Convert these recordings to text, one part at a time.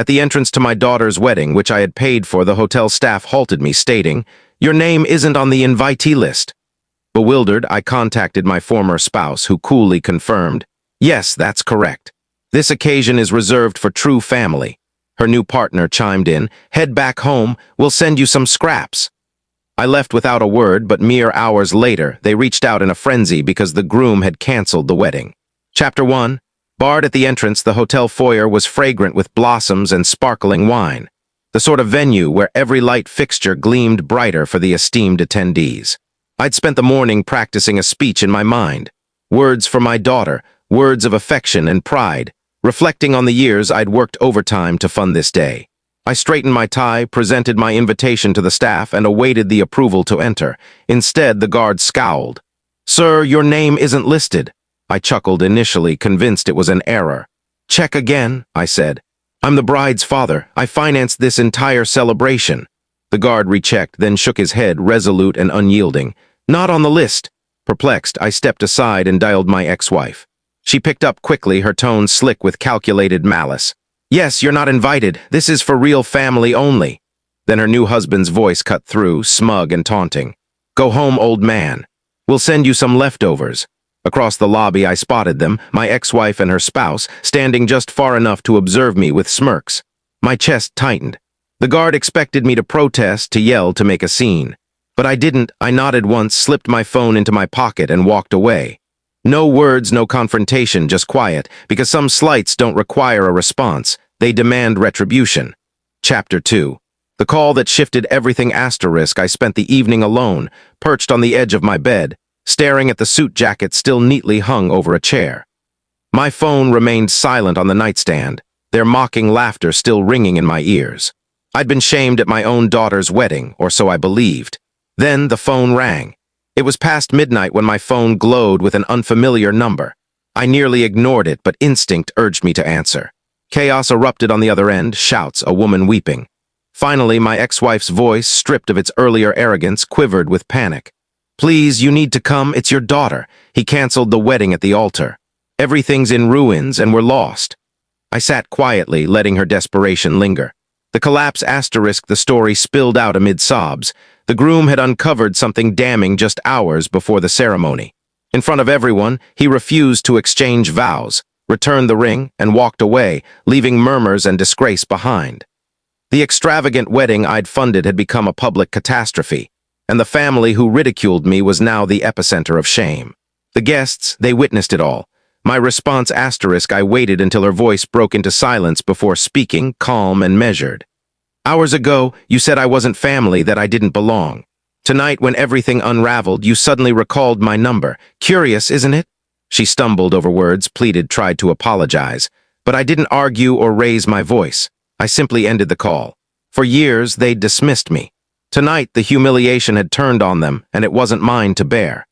At the entrance to my daughter's wedding, which I had paid for, the hotel staff halted me, stating, "Your name isn't on the invitee list." Bewildered, I contacted my former spouse, who coolly confirmed, "Yes, that's correct. This occasion is reserved for true family." Her new partner chimed in, "Head back home, we'll send you some scraps." I left without a word, but mere hours later, they reached out in a frenzy because the groom had canceled the wedding. Chapter 1. Barred at the entrance, the hotel foyer was fragrant with blossoms and sparkling wine, the sort of venue where every light fixture gleamed brighter for the esteemed attendees. I'd spent the morning practicing a speech in my mind, words for my daughter, words of affection and pride, reflecting on the years I'd worked overtime to fund this day. I straightened my tie, presented my invitation to the staff, and awaited the approval to enter. Instead, the guard scowled. "Sir, your name isn't listed." I chuckled initially, convinced it was an error. "Check again," I said. "I'm the bride's father. I financed this entire celebration." The guard rechecked, then shook his head, resolute and unyielding. "Not on the list." Perplexed, I stepped aside and dialed my ex-wife. She picked up quickly, her tone slick with calculated malice. "Yes, you're not invited. This is for real family only." Then her new husband's voice cut through, smug and taunting. "Go home, old man. We'll send you some leftovers." Across the lobby, I spotted them, my ex-wife and her spouse, standing just far enough to observe me with smirks. My chest tightened. The guard expected me to protest, to yell, to make a scene. But I didn't. I nodded once, slipped my phone into my pocket, and walked away. No words, no confrontation, just quiet, because some slights don't require a response. They demand retribution. Chapter 2. The call that shifted everything. I spent the evening alone, perched on the edge of my bed, staring at the suit jacket still neatly hung over a chair. My phone remained silent on the nightstand, their mocking laughter still ringing in my ears. I'd been shamed at my own daughter's wedding, or so I believed. Then the phone rang. It was past midnight when my phone glowed with an unfamiliar number. I nearly ignored it, but instinct urged me to answer. Chaos erupted on the other end, shouts, a woman weeping. Finally, my ex-wife's voice, stripped of its earlier arrogance, quivered with panic. "Please, you need to come, it's your daughter. He canceled the wedding at the altar. Everything's in ruins and we're lost." I sat quietly, letting her desperation linger. The collapse *, the story spilled out amid sobs. The groom had uncovered something damning just hours before the ceremony. In front of everyone, he refused to exchange vows, returned the ring, and walked away, leaving murmurs and disgrace behind. The extravagant wedding I'd funded had become a public catastrophe, and the family who ridiculed me was now the epicenter of shame. The guests, they witnessed it all. My response *, I waited until her voice broke into silence before speaking, calm and measured. "Hours ago, you said I wasn't family, that I didn't belong. Tonight, when everything unraveled, you suddenly recalled my number. Curious, isn't it?" She stumbled over words, pleaded, tried to apologize. But I didn't argue or raise my voice. I simply ended the call. For years, they'd dismissed me. Tonight, the humiliation had turned on them, and it wasn't mine to bear.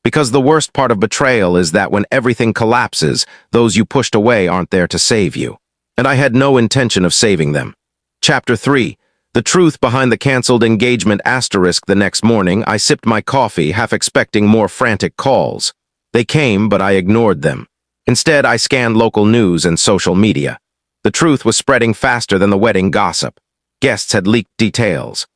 Because the worst part of betrayal is that when everything collapses, those you pushed away aren't there to save you. And I had no intention of saving them. Chapter 3. The truth behind the canceled engagement *. The next morning, I sipped my coffee, half expecting more frantic calls. They came, but I ignored them. Instead, I scanned local news and social media. The truth was spreading faster than the wedding gossip. Guests had leaked details.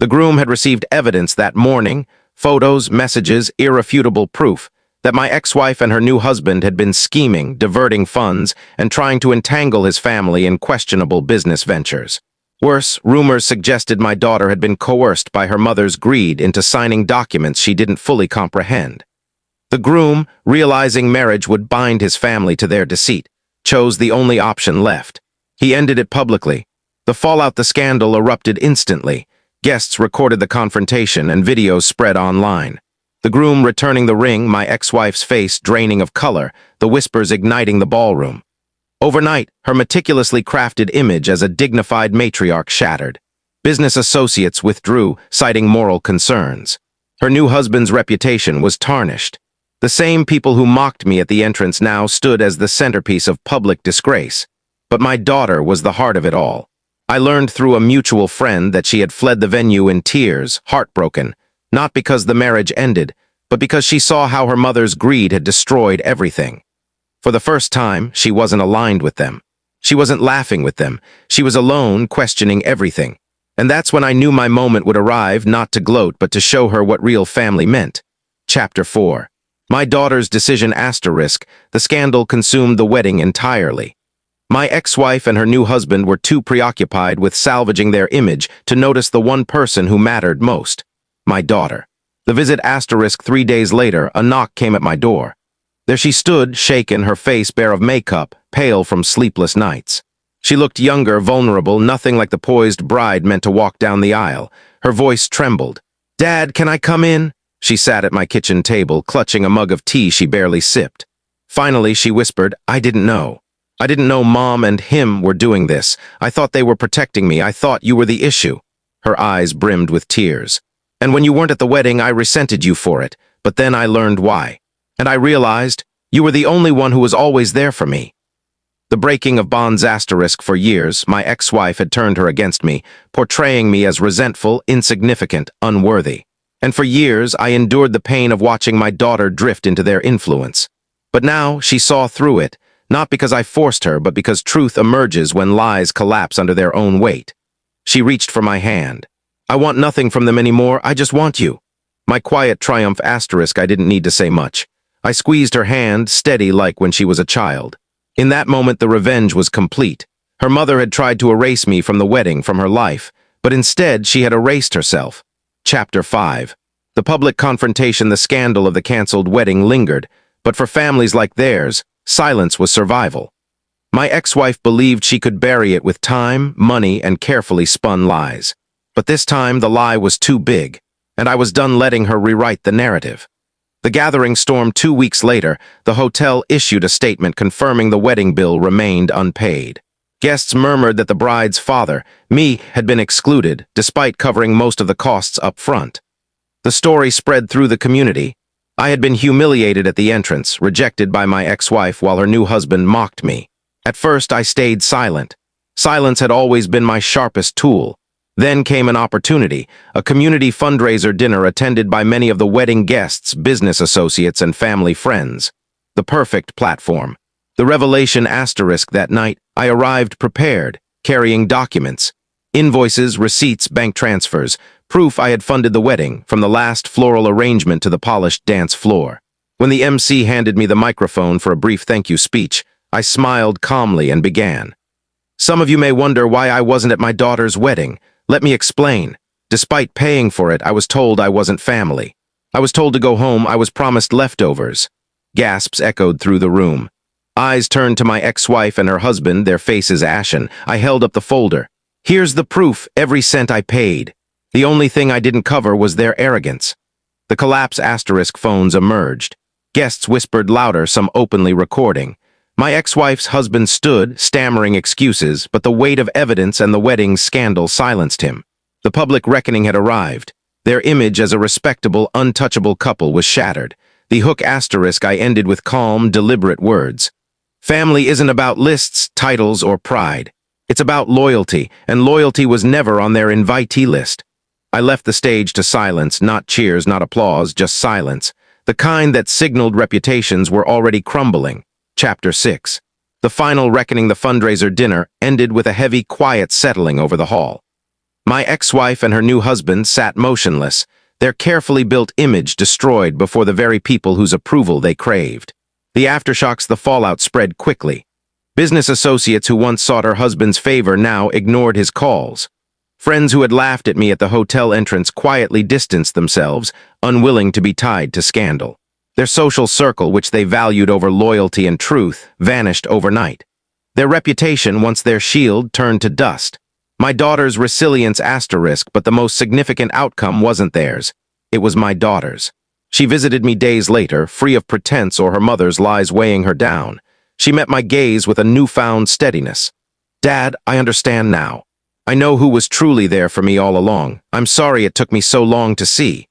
The groom had received evidence that morning, photos, messages, irrefutable proof, that my ex-wife and her new husband had been scheming, diverting funds, and trying to entangle his family in questionable business ventures. Worse, rumors suggested my daughter had been coerced by her mother's greed into signing documents she didn't fully comprehend. The groom, realizing marriage would bind his family to their deceit, chose the only option left. He ended it publicly. The fallout, the scandal, erupted instantly. Guests recorded the confrontation and videos spread online. The groom returning the ring, my ex-wife's face draining of color, the whispers igniting the ballroom. Overnight, her meticulously crafted image as a dignified matriarch shattered. Business associates withdrew, citing moral concerns. Her new husband's reputation was tarnished. The same people who mocked me at the entrance now stood as the centerpiece of public disgrace. But my daughter was the heart of it all. I learned through a mutual friend that she had fled the venue in tears, heartbroken, not because the marriage ended, but because she saw how her mother's greed had destroyed everything. For the first time, she wasn't aligned with them. She wasn't laughing with them. She was alone, questioning everything. And that's when I knew my moment would arrive, not to gloat, but to show her what real family meant. Chapter 4. My daughter's decision asterisk, the scandal consumed the wedding entirely. My ex-wife and her new husband were too preoccupied with salvaging their image to notice the one person who mattered most, my daughter. The visit asterisk 3 days later, a knock came at my door. There she stood, shaken, her face bare of makeup, pale from sleepless nights. She looked younger, vulnerable, nothing like the poised bride meant to walk down the aisle. Her voice trembled. "Dad, can I come in?" She sat at my kitchen table, clutching a mug of tea she barely sipped. Finally, she whispered, "I didn't know. I didn't know Mom and him were doing this. I thought they were protecting me. I thought you were the issue." Her eyes brimmed with tears. "And when you weren't at the wedding, I resented you for it. But then I learned why. And I realized you were the only one who was always there for me." The breaking of bonds asterisk for years, my ex-wife had turned her against me, portraying me as resentful, insignificant, unworthy. And for years, I endured the pain of watching my daughter drift into their influence. But now, she saw through it, not because I forced her, but because truth emerges when lies collapse under their own weight. She reached for my hand. "I want nothing from them anymore, I just want you." My quiet triumph asterisk, I didn't need to say much. I squeezed her hand, steady like when she was a child. In that moment, the revenge was complete. Her mother had tried to erase me from the wedding, from her life, but instead she had erased herself. Chapter 5. The public confrontation, the scandal of the canceled wedding lingered, but for families like theirs, silence was survival. My ex-wife believed she could bury it with time, money, and carefully spun lies. But this time, the lie was too big, and I was done letting her rewrite the narrative. The gathering stormed 2 weeks later. The hotel issued a statement confirming the wedding bill remained unpaid. Guests murmured that the bride's father, me, had been excluded, despite covering most of the costs up front. The story spread through the community. I had been humiliated at the entrance, rejected by my ex-wife while her new husband mocked me. At first, I stayed silent. Silence had always been my sharpest tool. Then came an opportunity, a community fundraiser dinner attended by many of the wedding guests, business associates, and family friends. The perfect platform. The revelation asterisk that night, I arrived prepared, carrying documents, invoices, receipts, bank transfers, proof I had funded the wedding, from the last floral arrangement to the polished dance floor. When the MC handed me the microphone for a brief thank you speech, I smiled calmly and began. "Some of you may wonder why I wasn't at my daughter's wedding. Let me explain. Despite paying for it, I was told I wasn't family. I was told to go home. I was promised leftovers." Gasps echoed through the room. Eyes turned to my ex-wife and her husband, their faces ashen. I held up the folder. "Here's the proof, every cent I paid. The only thing I didn't cover was their arrogance." The collapse asterisk phones emerged. Guests whispered louder, some openly recording. My ex-wife's husband stood, stammering excuses, but the weight of evidence and the wedding scandal silenced him. The public reckoning had arrived. Their image as a respectable, untouchable couple was shattered. The hook asterisk I ended with calm, deliberate words. "Family isn't about lists, titles, or pride. It's about loyalty, and loyalty was never on their invitee list." I left the stage to silence, not cheers, not applause, just silence. The kind that signaled reputations were already crumbling. Chapter 6. The final reckoning, the fundraiser dinner, ended with a heavy, quiet settling over the hall. My ex-wife and her new husband sat motionless, their carefully built image destroyed before the very people whose approval they craved. The aftershocks, the fallout spread quickly. Business associates who once sought her husband's favor now ignored his calls. Friends who had laughed at me at the hotel entrance quietly distanced themselves, unwilling to be tied to scandal. Their social circle, which they valued over loyalty and truth, vanished overnight. Their reputation, once their shield, turned to dust. My daughter's resilience asterisk, but the most significant outcome wasn't theirs. It was my daughter's. She visited me days later, free of pretense or her mother's lies weighing her down. She met my gaze with a newfound steadiness. "Dad, I understand now. I know who was truly there for me all along. I'm sorry it took me so long to see."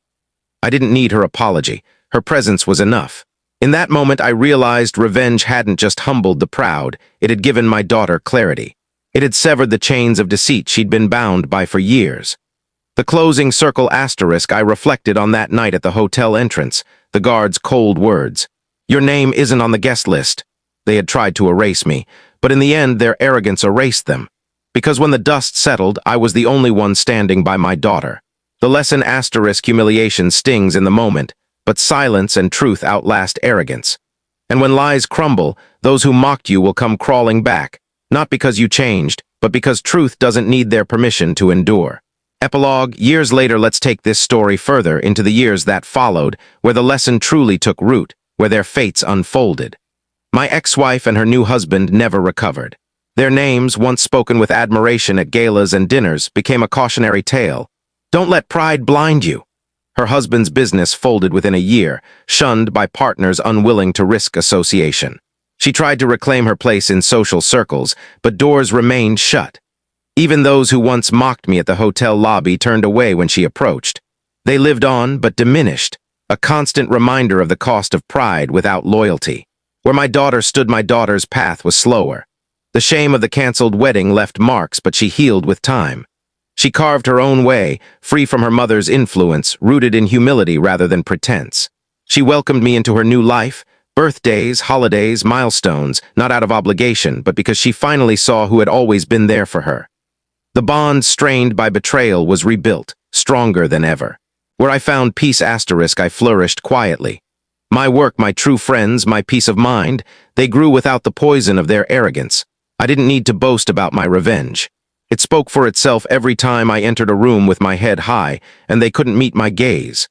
I didn't need her apology. Her presence was enough. In that moment, I realized revenge hadn't just humbled the proud, it had given my daughter clarity. It had severed the chains of deceit she'd been bound by for years. The closing circle asterisk I reflected on that night at the hotel entrance, the guard's cold words. "Your name isn't on the guest list." They had tried to erase me, But in the end, their arrogance erased them. Because when the dust settled, I was the only one standing by my daughter. The lesson asterisk humiliation stings in the moment, but silence and truth outlast arrogance. And when lies crumble, those who mocked you will come crawling back, not because you changed, but because truth doesn't need their permission to endure. Epilogue, years later, let's take this story further into the years that followed, where the lesson truly took root, where their fates unfolded. My ex-wife and her new husband never recovered. Their names, once spoken with admiration at galas and dinners, became a cautionary tale. Don't let pride blind you. Her husband's business folded within a year, shunned by partners unwilling to risk association. She tried to reclaim her place in social circles, but doors remained shut. Even those who once mocked me at the hotel lobby turned away when she approached. They lived on, but diminished, a constant reminder of the cost of pride without loyalty. Where my daughter stood, my daughter's path was slower. The shame of the canceled wedding left marks, but she healed with time. She carved her own way, free from her mother's influence, rooted in humility rather than pretense. She welcomed me into her new life, birthdays, holidays, milestones, not out of obligation, but because she finally saw who had always been there for her. The bond strained by betrayal was rebuilt, stronger than ever. Where I found peace asterisk, I flourished quietly. My work, my true friends, my peace of mind, they grew without the poison of their arrogance. I didn't need to boast about my revenge. It spoke for itself every time I entered a room with my head high, and they couldn't meet my gaze.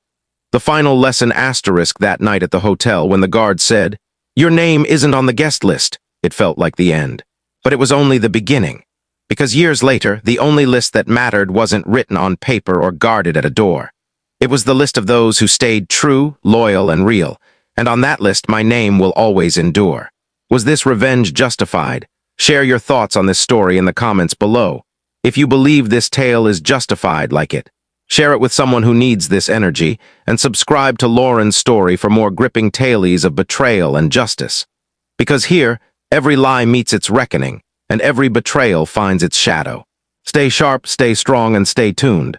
The final lesson asterisk that night at the hotel when the guard said, "Your name isn't on the guest list," it felt like the end. But it was only the beginning. Because years later, the only list that mattered wasn't written on paper or guarded at a door. It was the list of those who stayed true, loyal, and real, and on that list my name will always endure. Was this revenge justified? Share your thoughts on this story in the comments below. If you believe this tale is justified, like it. Share it with someone who needs this energy, and subscribe to Lauren's story for more gripping tales of betrayal and justice. Because here, every lie meets its reckoning, and every betrayal finds its shadow. Stay sharp, stay strong, and stay tuned.